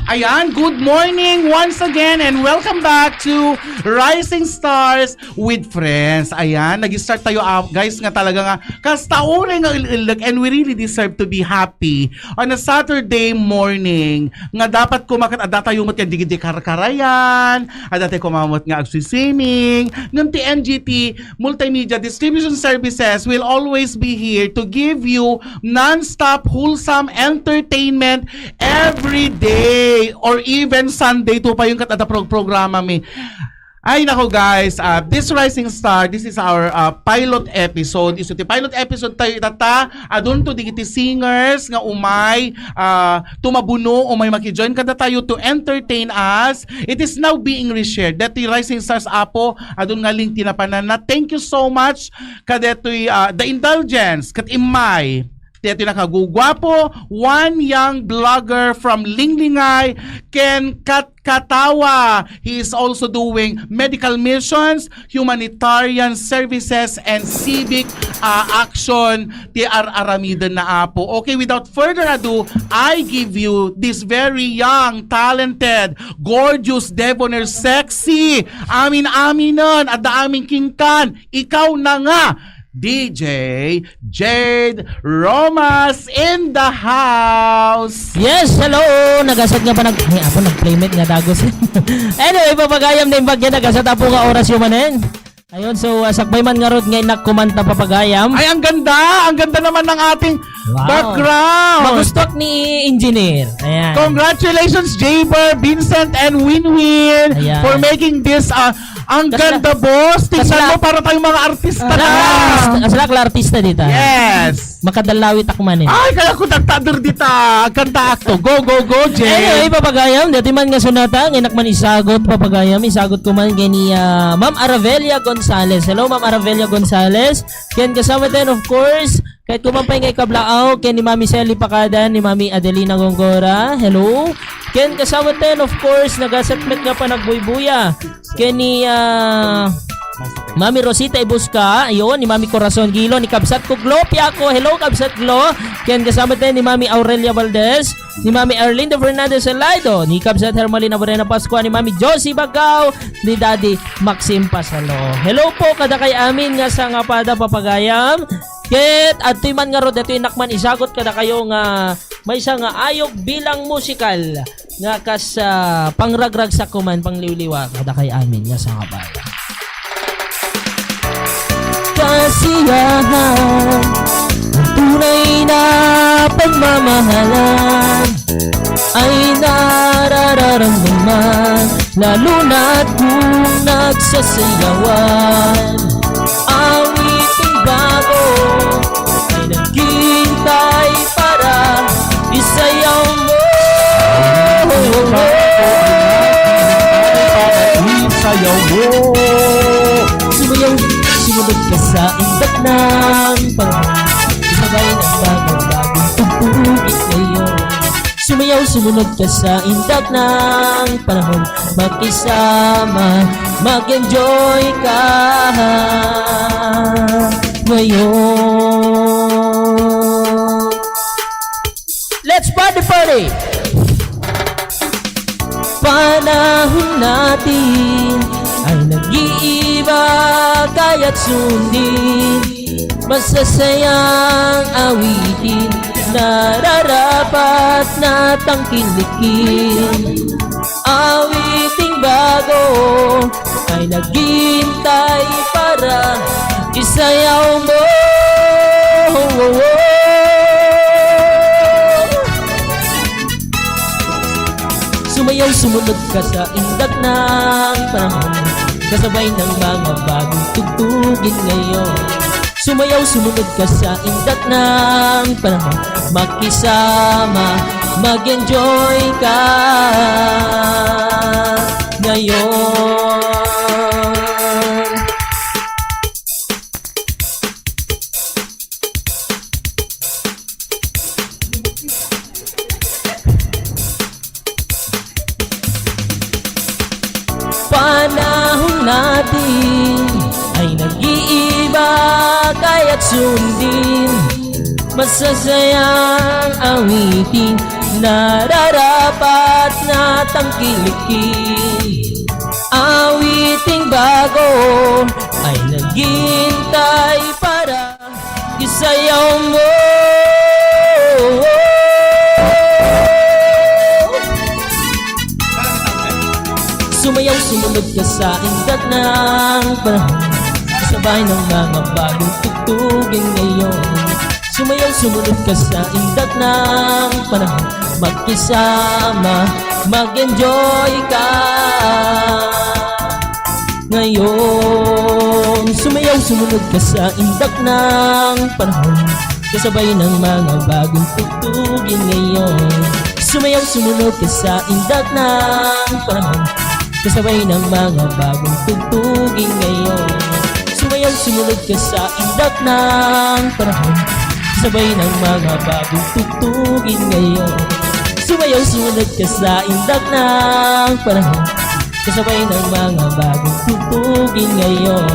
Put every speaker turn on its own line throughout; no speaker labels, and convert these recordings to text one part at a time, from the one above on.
Ayan, good morning once again and welcome back to Rising Stars with Friends. Ayan, nag-start tayo guys nga talaga nga kastaunay nga ilig and we really deserve to be happy on a Saturday morning nga dapat kumakat adata yung nga digidi karkarayan, adata kumamot nga agsisiming, ng TNGT Multimedia Distribution Services will always be here to give you non-stop wholesome entertainment every day. Or even Sunday to pa yung katata programa mi. Ay nako guys, this Rising Star, this is our pilot episode. Iso ti pilot episode tayo itata adun to digiti singers nga umay tumabuno umay makijoin kada tayo to entertain us. It is now being reshared. That the Rising Stars apo adun nga link tinapanan na. Thank you so much kadetoy the indulgence kat imay. Dito nakagugwapo, one young blogger from Linglingay, Katkatawa. He is also doing medical missions, humanitarian services, and civic action. Ti aramidan na apo. Okay, without further ado, I give you this very young, talented, gorgeous, debonair, sexy, aminon, at da aming kingkan. Ikaw na nga, DJ Jade Romas in the house.
Yes, hello. Nagasad nga pa nag-playmate nga dagos. Anyway, papagayam na yung bagya nagasad apo nga oras yung manen. Ayun, so sakbay man nga rod nga kumanta papagayam.
Ay, ang ganda naman ng ating background.
Magustok ni Engineer. Ayan.
Congratulations, Jaber, Vincent, and Winwin for making this ang ganda, boss. Tingnan mo, para tayong mga artista na.
Asala kala artista dito.
Yes.
Makadalawit ako man eh.
Ay, kaya ko nagtader dito. Ang kanta akto. Go, Jay.
Anyway, papagayam. Dati man nga sunata. Ngayon man isagot, papagayam. Isagot ko man kini Ma'am Aravelia Gonzales. Hello, Ma'am Aravelia Gonzales. Ken kasama din, of course, kahit kumampay ngay kablao, ken ni Mami Sally Pakadan, ni Mami Adelina Gongora. Hello. Ken kasama din, of course, nagasatmet nga pa nagbuybuya. Ken ni Mami Rosita Ibuska, ayun, ni Mami Corazon Gilo, ni Kabsat Kuglo, Piako. Hello, Kabsat Glo. Ken kasama din ni Mami Aurelia Valdez, ni Mami Erlinda Fernandez Salaido, ni Kabsat Hermalina Morena Pascua, ni Mami Josie Bagaw, ni Daddy Maxim Pasalo. Hello po kada kay amin nga sa nga pada papagayam. Ket adtoy man nga rod ito inakman isagot kada kayo nga may isa nga ayog bilang musikal nga kas pangragrag sa kuman pangliwliwa kada kay amin nga sa nga pada. Kasiyahan, ang tunay na pagmamahalan ay nararamdaman, lalo na't kung nagsasayawan. Awiting bago ay naghihintay para isayaw mo.
Isayaw mo.
Sumunod ka sa indak ng panahon, sabay ng bagong tugtugin ngayon. Sumunod ka sa indak ng panahon, makisama, mag-enjoy ka ngayon. Let's party! Panahon natin ay nag-iiba, kaya't sundin, masasayang awitin, nararapat na tangkilikin. Awiting bago ay naghihintay para isayaw mo. Sumayaw, sumunod ka sa indak ng panahon, kasabay ng mga bagong tugtugin ngayon. Sumayaw, sumunod ka sa indak ng panahon, makisama, mag-enjoy ka ngayon. Panahon natin ay nag-iiba, kaya't sundin, masasayang awitin, nararapat sikat na tangkilikin. Awiting bago ay naghintay para isayaw mo. Sumayaw, sumunod ka sa indat ng panahon, sabay ng mga bagong tugtugin ngayon. Sumayaw, sumunod ka sa indat ng panahon, magkisama, mag-enjoy ka ngayon. Sumayaw, sumunod ka sa indak ng panahon, kasabay ng mga bagong tugtugin ngayon. Sumayaw, sumunod ka sa indak ng panahon, kasabay ng mga bagong tugtugin ngayon. Sumayaw, sumunod ka sa indak ng panahon, kasabay ng mga bagong tugtugin ngayon. Sumayaw, sumunod ka sa indak ng panahon, kasabay ng mga bagong tugtugin ngayon.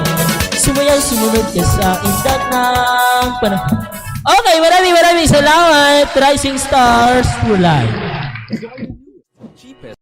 Sumayaw, sumunod ka sa indak ng panahon. Okay, maraming salamat, Rising Stars for Life.